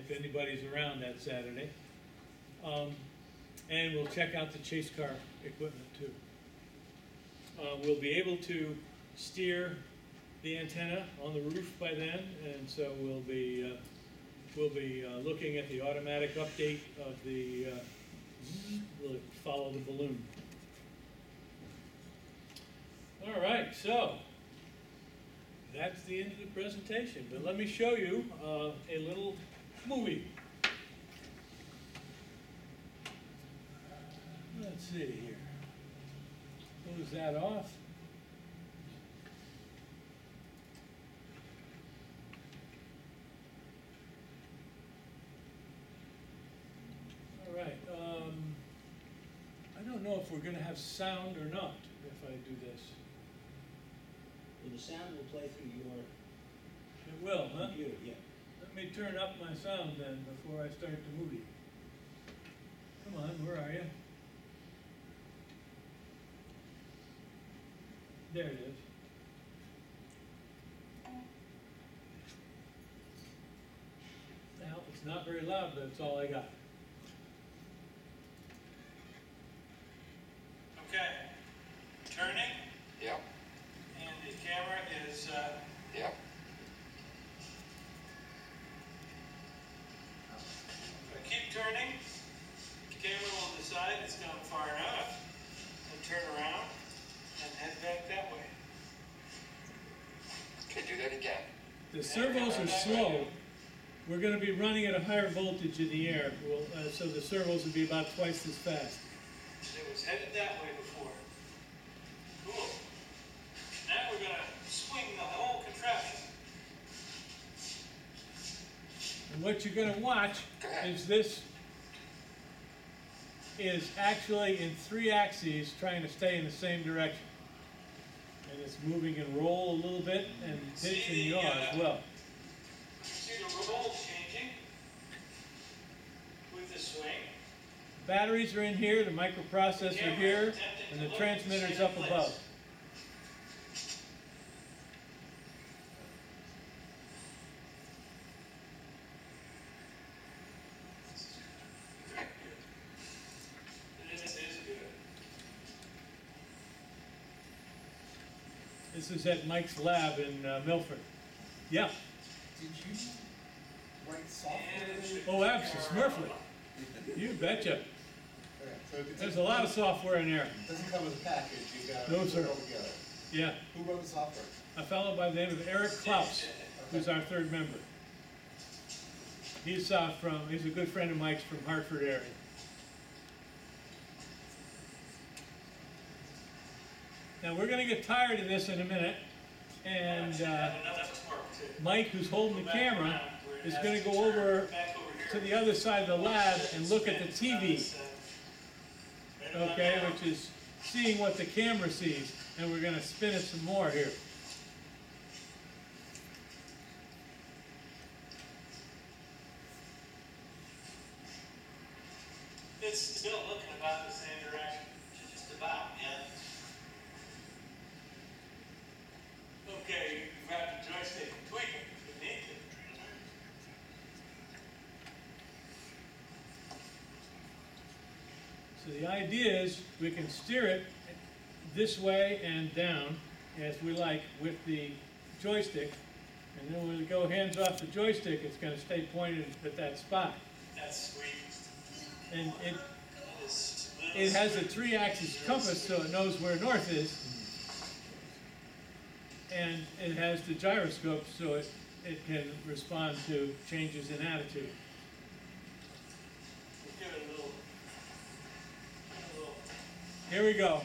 if anybody's around that Saturday. And we'll check out the chase car equipment too. We'll be able to steer the antenna on the roof by then, and so we'll be looking at the automatic update of the will follow the balloon. All right, so that's the end of the presentation. But let me show you a little movie. Let's see here. Close that off. All right. I don't know if we're going to have sound or not if I do this. Well, the sound will play through your It will, huh? computer, yeah. Let me turn up my sound then before I start the movie. Come on, where are you? There it is. Now, it's not very loud, but it's all I got. Okay, turning. Yep. And the camera is, Yep. if I keep turning, the camera will decide it's gone far enough and turn around and head back that way. Okay, do that again. The servos are slow. We're going to be running at a higher voltage in the air, so the servos will be about twice as fast. It was headed that way before. Cool. Now we're going to swing the whole contraption. And what you're going to watch is this is actually in 3 axes trying to stay in the same direction. And it's moving and roll a little bit and pitch and yaw as well. See the roll changing with the swing. Batteries are in here, the microprocessor here, and the transmitter's up above. This is at Mike's lab in Milford. Yeah. Did you write software? Oh, absolutely. You betcha. Okay, so There's a lot of software in there. It doesn't come as a package. You got No, to sir. put it all together. Yeah. Who wrote the software? A fellow by the name of Eric Klaus, who's our 3rd member. He's a good friend of Mike's from Hartford area. Now we're going to get tired of this in a minute, and Mike, who's holding the camera, is going to go over to the other side of the lab and look at the TV, okay, which is seeing what the camera sees, and we're going to spin it some more here. It's still looking about the same direction, just about, yeah. Okay, you grab the joystick and tweak it if you need to. So the idea is we can steer it this way and down as we like with the joystick, and then when we go hands off the joystick, it's going to stay pointed at that spot. That's sweet. And it has a 3-axis compass, so it knows where north is. And it has the gyroscope, so it can respond to changes in attitude. We'll give it a little. Here we go.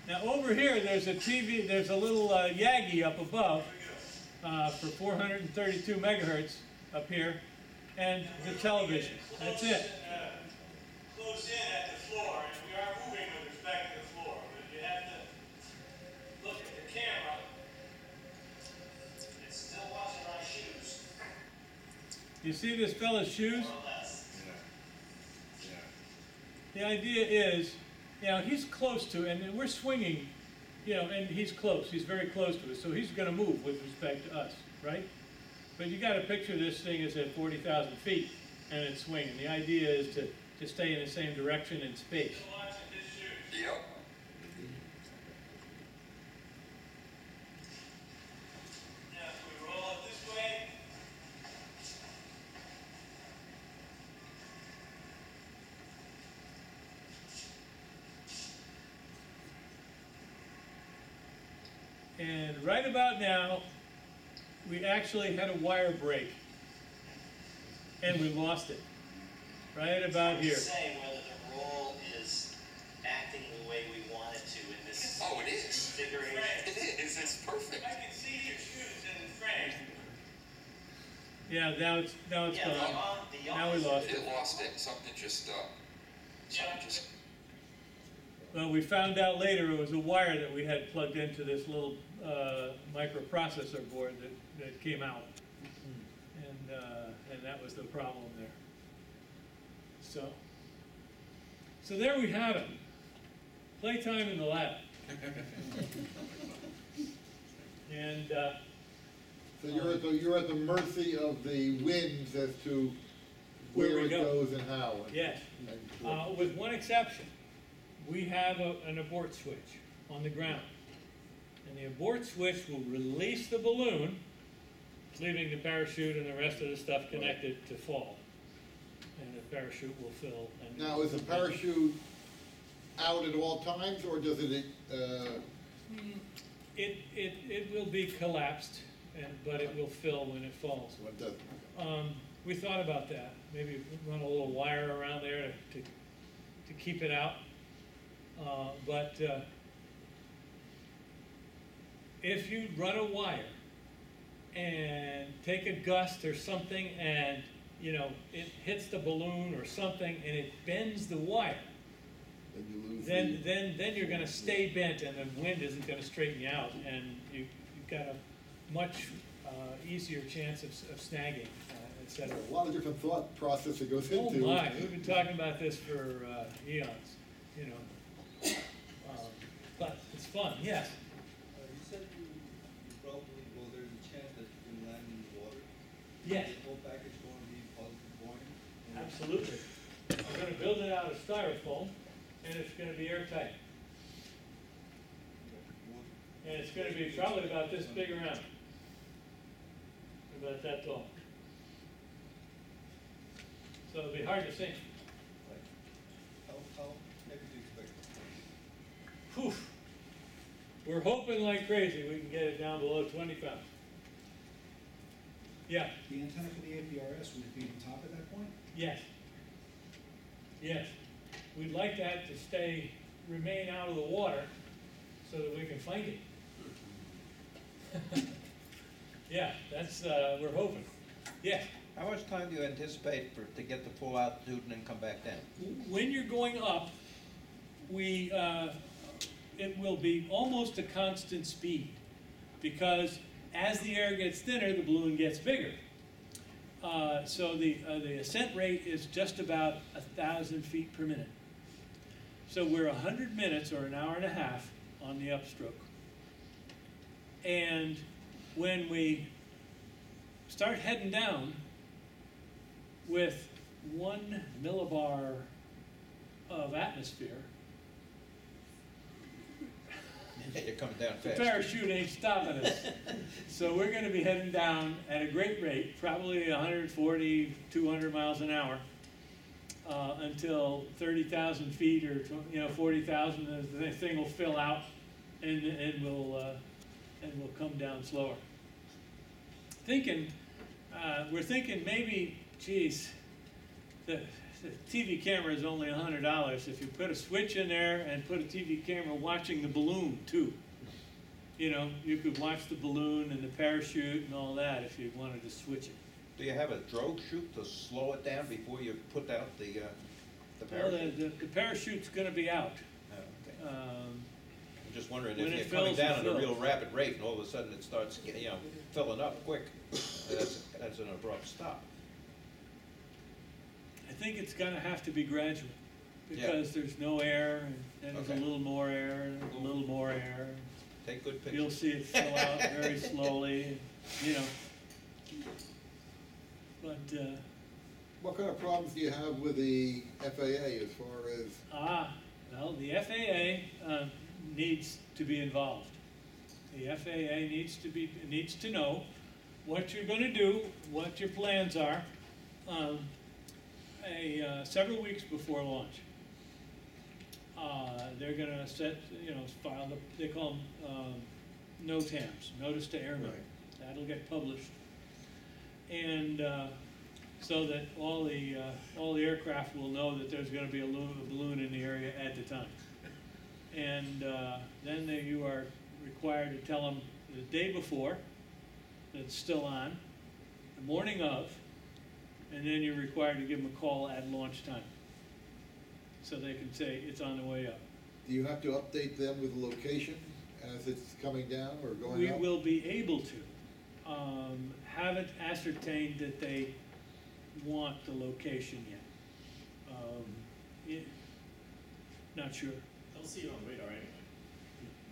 Now over here, there's a TV. There's a little Yagi up above for 432 megahertz up here, and the television. That's it. Close in at the floor, and we are moving with respect to the floor. But you have to look at the camera. It's still watching my shoes. You see this fella's shoes? The idea is, he's close to, and we're swinging, and he's close. He's very close to us, so he's going to move with respect to us, right? But you gotta picture this thing is at 40,000 feet and it's swinging. The idea is to stay in the same direction in space. Yep. Now, if we roll it this way. And right about now, we actually had a wire break. And we lost it. Right about here. Saying whether the roll is acting the way we want it to in this Oh, it is. configuration. It is. It's perfect. I can see your shoes in the frame. Yeah, now it's Yeah, gone. the Now we lost it. It lost it. Something just, something just. Well, we found out later it was a wire that we had plugged into this little microprocessor board that came out. And that was the problem there. So there we have it. Playtime in the lab. And So you're at the mercy of the winds as to Where where we it go. goes and how. yes, with one exception, we have an abort switch on the ground. And the abort switch will release the balloon, leaving the parachute and the rest of the stuff connected to fall. And the parachute will fill. And Now, is the parachute out at all times, or does it, It will be collapsed, but it will fill when it falls. what does it? We thought about that, maybe run a little wire around there to keep it out. But if you run a wire and take a gust or something and, you know, it hits the balloon or something and it bends the wire, Then you lose then you're gonna stay bent and the wind isn't gonna straighten you out, and you've got a much easier chance of snagging, et cetera. a lot of different thought process that goes Oh into. my, we've been talking about this for eons, you know. But it's fun, yes. You said you probably, well, there's a chance that you can land in the water. Yes, The whole package going to be positive buoyant. absolutely. We're gonna build it out of styrofoam, and it's gonna be airtight. And it's gonna be probably about this big around. About that tall. So it'll be hard to sink. How heavy do you expect? Whew. We're hoping like crazy we can get it down below 20 pounds. Yeah, The antenna for the APRS, would it be on top at that point? yes. Yes. We'd like that to remain out of the water so that we can find it. Yeah, that's, we're hoping. Yes. How much time do you anticipate to get the full altitude and then come back down? When you're going up, it will be almost a constant speed, because as the air gets thinner, the balloon gets bigger. So the ascent rate is just about 1,000 feet per minute. So we're 100 minutes or an hour and a half on the upstroke. And when we start heading down with 1 millibar of atmosphere, You're coming down the fast. parachute ain't stopping us. So we're gonna be heading down at a great rate, probably 140, 200 miles an hour, until 30,000 feet or 40,000, and the thing will fill out and we'll come down slower. We're thinking maybe, geez, the TV camera is only $100. If you put a switch in there and put a TV camera watching the balloon too, you know, you could watch the balloon and the parachute and all that if you wanted to switch it. Do you have a drogue chute to slow it down before you put out the Well, parachute? the parachute's going to be out. Oh, okay. Um, I'm just wondering when if it you're coming fills, it down at a real fills. rapid rate and all of a sudden it starts, filling up quick. That's an abrupt stop. I think it's going to have to be gradual, because there's no air, and then there's Okay. a little more air, and a little more air. Take good You'll pictures. see it fill out very slowly. You know, But, What kind of problems do you have with the FAA as far as, well, the FAA needs to be involved. The FAA needs to know what you're gonna do, what your plans are, several weeks before launch. They're gonna set, file, they call them, NOTAMs, Notice to Airmen. Right. That'll get published. And, so that all the aircraft will know that there's gonna be a balloon in the area at the time. And, then you are required to tell them the day before that it's still on, the morning of, and then you're required to give them a call at launch time. So they can say it's on the way up. do you have to update them with the location as it's coming down or going We up? will be able to. Haven't ascertained that they want the location yet. Not sure. They'll see it on radar anyway.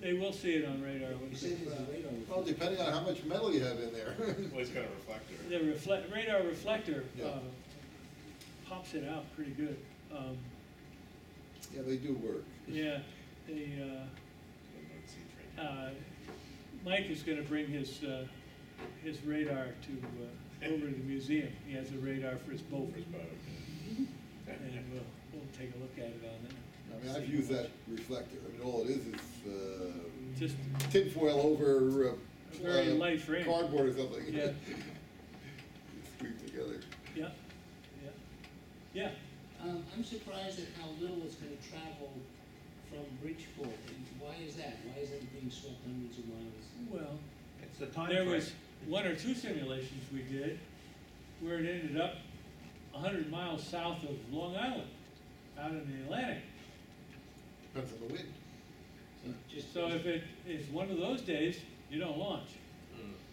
They will see it on radar. You said there's a radar. Well, depending on how much metal you have in there. Well, it's got a reflector. The radar reflector Yeah. pops it out pretty good. Yeah, they do work. Yeah, Mike is gonna bring his radar to, over to the museum. He has a radar for his boat. And we'll take a look at it on there. I mean, I've used that reflector. I mean, all it is Just tinfoil over, a very light frame. cardboard or something. Yeah. Squeezed together. Yeah, yeah. I'm surprised at how little it's gonna travel from Bridgeport. And why is that? Why isn't it being swept hundreds of miles? Well, It's the time there frame. was one or two simulations we did where it ended up 100 miles south of Long Island, out in the Atlantic. Depends on the wind. So if it's one of those days, you don't launch.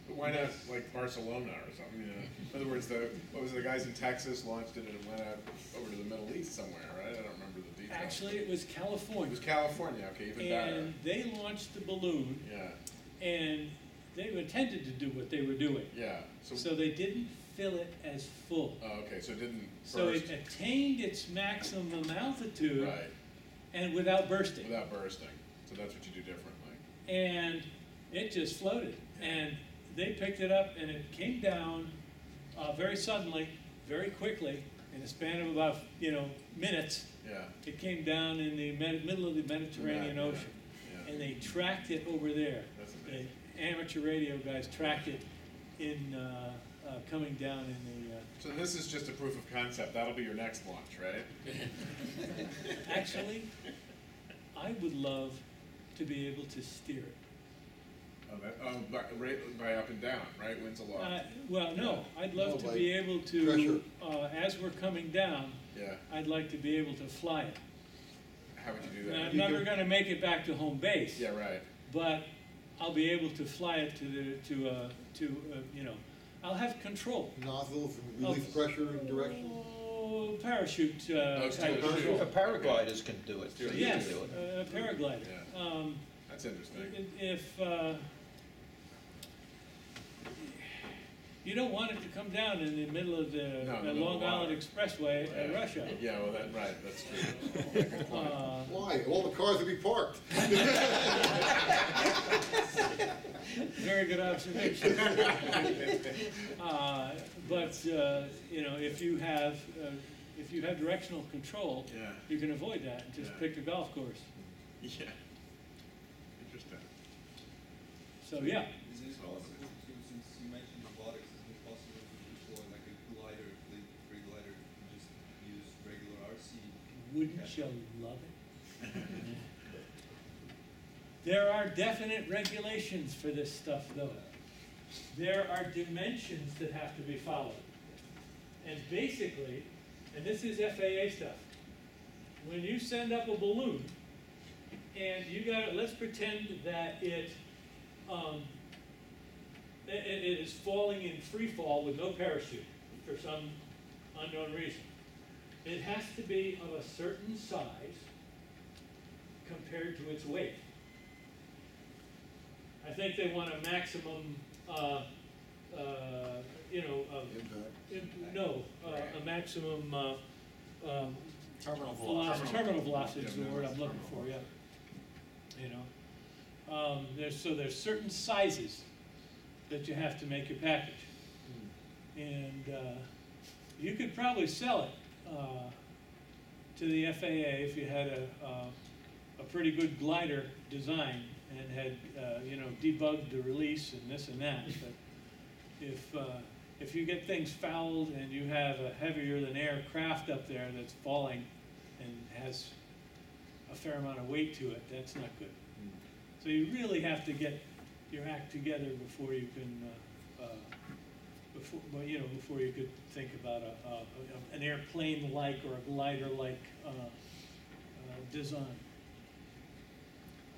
But why not like Barcelona or something, you know? In other words, the guys in Texas launched it and it went out over to the Middle East somewhere, right? I don't remember the details. Actually, it was It California. was California, okay, even better. And they launched the balloon, Yeah, and they intended to do what they were doing. yeah. So they didn't fill it as full. Oh, okay, so it didn't So burst. it attained its maximum altitude Right, and without bursting. without bursting. So that's what you do differently. And it just floated. And they picked it up and it came down very suddenly, very quickly, in a span of about, minutes. Yeah, It came down in the middle of the Mediterranean Yeah, Ocean. yeah. And they tracked it over there. That's The amazing. amateur radio guys tracked it in, coming down in the, So this is just a proof of concept. That'll be your next launch, right? actually, I would love to be able to steer it. By up and down, right? Winds aloft. Well, no, I'd love to No, be by able to, pressure. as we're coming down, Yeah. I'd like to be able to fly it. How would you do Now, that? I'm never gonna make it back to home base. Yeah, right. But I'll be able to fly it I'll have control. Nozzles and release pressure and direction. Oh, parachute, Oh, still type a parachute. control. Paragliders can do it, so you can Yes, do it. a paraglider. Yeah. That's interesting. If, you don't want it to come down in the middle of the No, in the the middle Long of the Island water. Expressway at rush hour. Yeah, well, right, that's true. Yeah, good point. Why? All the cars would be parked. Very good observation. But, if you have directional control, Yeah. you can avoid that and just Yeah. pick a golf course. Yeah. Interesting. So, yeah, Is it possible to, since you mentioned robotics, is it possible to deploy like a glider, free glider, and just use regular RC? wouldn't you love it? There are definite regulations for this stuff, though. There are dimensions that have to be followed. And basically, and this is FAA stuff, when you send up a balloon, and let's pretend that it is falling in free fall with no parachute for some unknown reason. It has to be of a certain size compared to its weight. I think they want a maximum you know, no, a maximum, Terminal terminal velocity is the word I'm looking for, yeah. You know, there's certain sizes that you have to make your package. And you could probably sell it to the FAA if you had a pretty good glider design and had, you know, debugged the release and this and that. But if you get things fouled and you have a heavier than air craft up there that's falling and has a fair amount of weight to it, that's not good. So you really have to get your act together before you can, before you could think about an airplane-like or a glider-like design.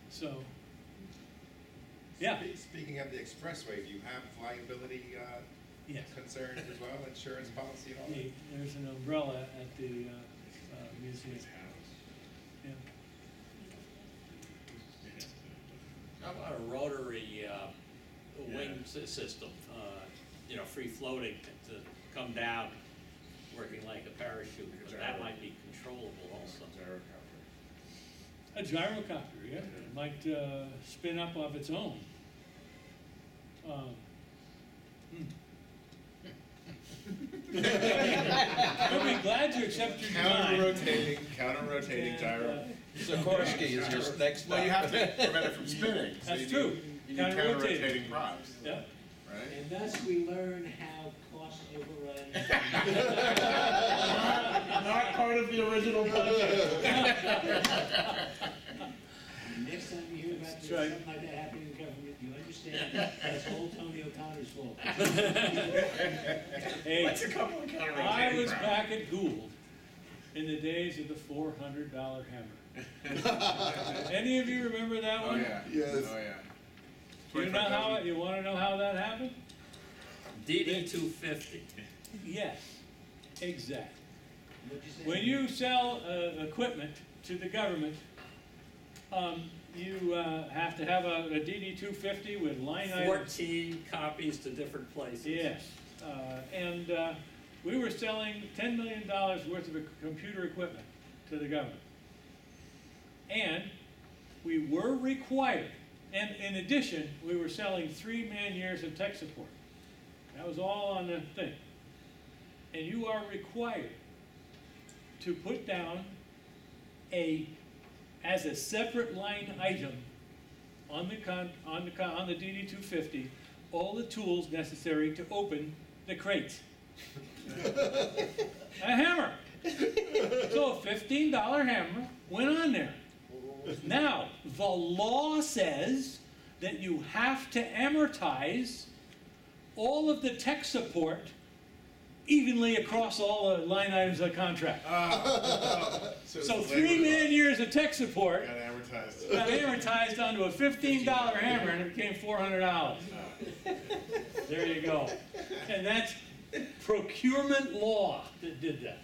So, yeah. Speaking of the expressway, do you have liability Yes. concerns as well, insurance policy and all that? There's an umbrella at the museum. Yeah. How about a rotary wing system, you know, free floating to come down, working like a parachute, but that might be controllable also. A gyrocopter, yeah, it might spin up of its own. I'll be glad to accept your design. Counter-rotating gyro. Sikorsky is your next stop. Well, you have to prevent it from spinning. So That's you true. need- You need counter-rotating props, Yeah. right? And thus we learn how cost overruns. Not part of the original budget. Next time you hear about That's something right. like that happening in government, you understand that's old Tony O'Connor's fault. Hey, What's a couple of counter-rotating I was props? back at Gould in the days of the $400 hammer. Any of you remember that Oh, one? yeah. Yes. Oh, yeah. You know how, you wanna know how that happened? DD 250. Yes, exactly. What'd you say? When you sell equipment to the government, you have to have a DD 250 with line items. 14 copies to different places. Yes, and we were selling $10 million worth of computer equipment to the government. And we were required, and in addition, we were selling 3 man-years of tech support. That was all on the thing. And you are required to put down as a separate line item on the DD 250, all the tools necessary to open the crate. A hammer. So a $15 hammer went on there. Now, the law says that you have to amortize all of the tech support evenly across all the line items of the contract. So 3 man-years of tech support Got amortized. got amortized onto a $15 hammer and it became $400. There you go. And that's procurement law that did that.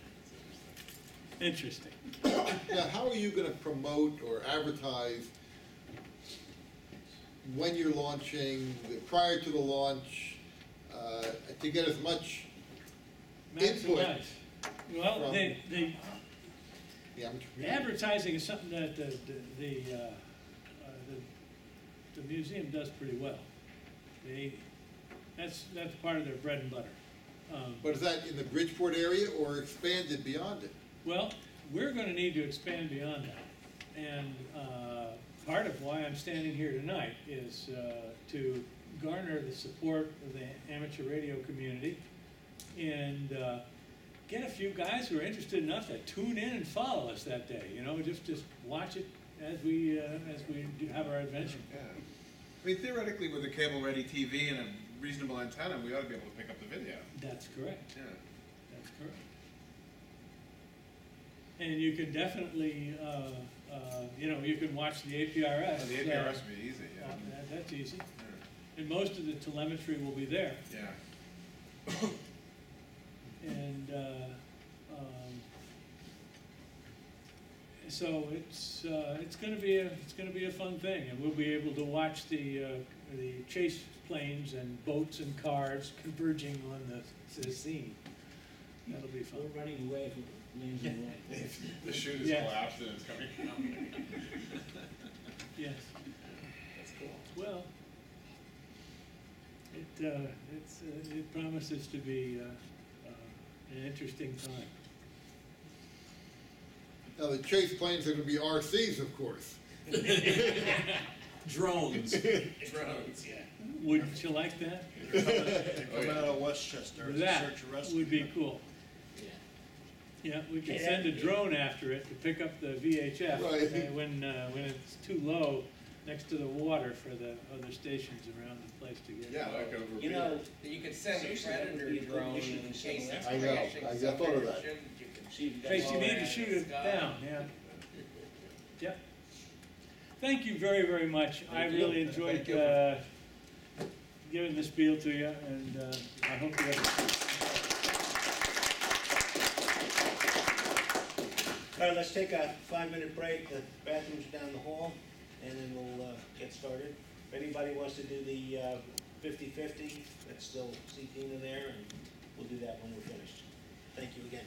Interesting. Now, how are you gonna promote or advertise when you're launching, prior to the launch, to get as much input? Maximize. Well, from- the the advertising is something that the museum does pretty well. That's part of their bread and butter. But is that in the Bridgeport area or expanded beyond it? Well, we're gonna need to expand beyond that. And part of why I'm standing here tonight is to garner the support of the amateur radio community and get a few guys who are interested enough to tune in and follow us that day. You know, just watch it as we have our adventure. Yeah. I mean, theoretically, with a cable-ready TV and a reasonable antenna, we ought to be able to pick up the video. That's correct. Yeah. That's correct. And you can definitely, you know, you can watch the APRS. Oh, the APRS would be easy, yeah. That's easy. Yeah. And most of the telemetry will be there. Yeah. And so it's gonna be a fun thing, and we'll be able to watch the the chase planes and boats and cars converging on the scene. That'll be fun. We're running away from landing right. The chute is Yeah. collapsed and it's coming. Yes, That's cool. well, it promises to be an interesting time. Now, the chase planes are gonna be RCs, of course. Drones. Drones, yeah. Wouldn't you like that? Come out of Westchester That would be cool. Yeah. Yeah, we could Yeah, send a that- drone after it to pick up the VHF. Right. When it's too low next to the water for the other stations around the place to get. Yeah, like over. You know, You could send a Seriously, that would predator be a good drone mission in for case someone it's else. I know, crashing I somewhere. thought of that. You can See if you In case guys you all need to around shoot the it sky. down, yeah. Yep. Thank you very, very much. I really enjoyed giving this spiel to you, and I hope you have. All right, let's take a 5-minute break. The bathrooms are down the hall, and then we'll get started. If anybody wants to do the 50/50, that's still see Tina there, and we'll do that when we're finished. Thank you again.